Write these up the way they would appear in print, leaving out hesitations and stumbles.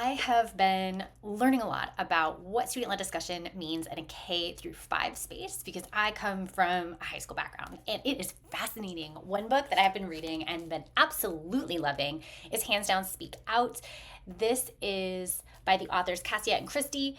I have been learning a lot about what student-led discussion means in a K through 5 space because I come from a high school background and it is fascinating. One book that I've been reading and been absolutely loving is hands down Speak Out. This is by the authors Cassia and Christy.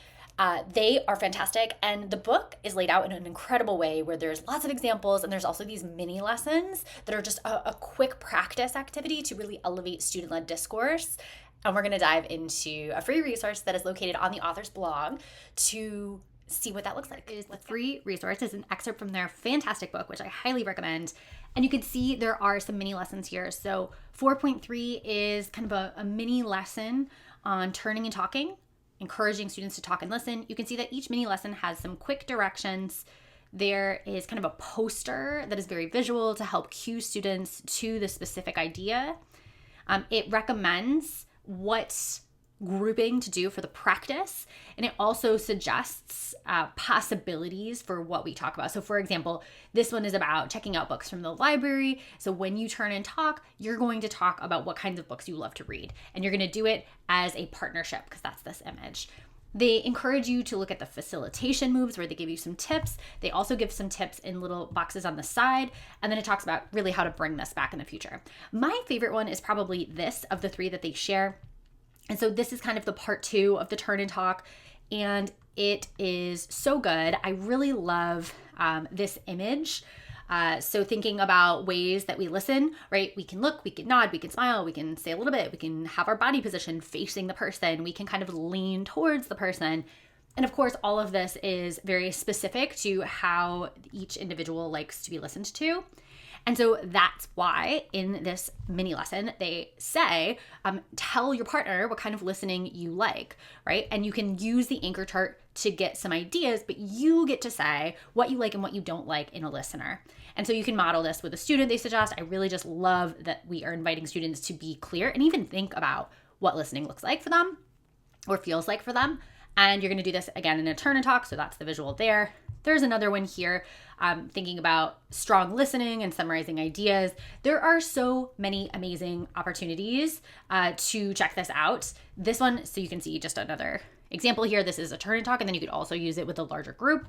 They are fantastic, and the book is laid out in an incredible way where there's lots of examples and there's also these mini lessons that are just a quick practice activity to really elevate student-led discourse. And we're going to dive into a free resource that is located on the author's blog to see what that looks like. It is the free resource. It's an excerpt from their fantastic book, which I highly recommend. And you can see there are some mini lessons here. So 4.3 is kind of a mini lesson on turning and talking, encouraging students to talk and listen. You can see that each mini lesson has some quick directions. There is kind of a poster that is very visual to help cue students to the specific idea. It recommends what grouping to do for the practice, and it also suggests possibilities for what we talk about. So for example, this one is about checking out books from the library. So when you turn and talk, you're going to talk about what kinds of books you love to read, and you're going to do it as a partnership because that's this image. They encourage you to look at the facilitation moves where they give you some tips. They also give some tips in little boxes on the side. And then it talks about really how to bring this back in the future. My favorite one is probably this of the three that they share. And so this is kind of the part 2 of the turn and talk. And it is so good. I really love this image. So thinking about ways that we listen, right? We can look, we can nod, we can smile, we can say a little bit, we can have our body position facing the person, we can kind of lean towards the person. And of course, all of this is very specific to how each individual likes to be listened to. And so that's why in this mini lesson, they say, tell your partner what kind of listening you like, right? And you can use the anchor chart to get some ideas, but you get to say what you like and what you don't like in a listener. And so you can model this with a student, they suggest. I really just love that we are inviting students to be clear and even think about what listening looks like for them or feels like for them. And you're going to do this again in a turn and talk. So that's the visual there. There's another one here, thinking about strong listening and summarizing ideas. There are so many amazing opportunities to check this out. This one, so you can see just another example here. This is a turn and talk, and then you could also use it with a larger group.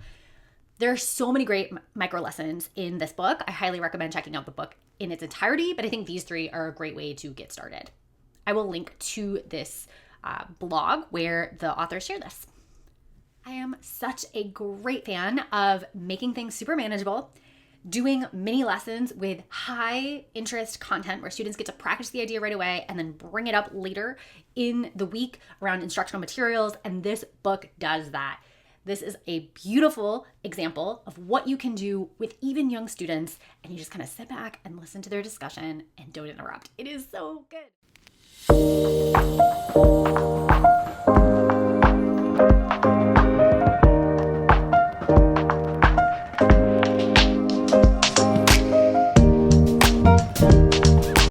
There are so many great micro lessons in this book. I highly recommend checking out the book in its entirety, but I think these 3 are a great way to get started. I will link to this blog where the authors share this. I am such a great fan of making things super manageable, doing mini lessons with high interest content where students get to practice the idea right away and then bring it up later in the week around instructional materials. And this book does that. This is a beautiful example of what you can do with even young students. And you just kind of sit back and listen to their discussion and don't interrupt. It is so good.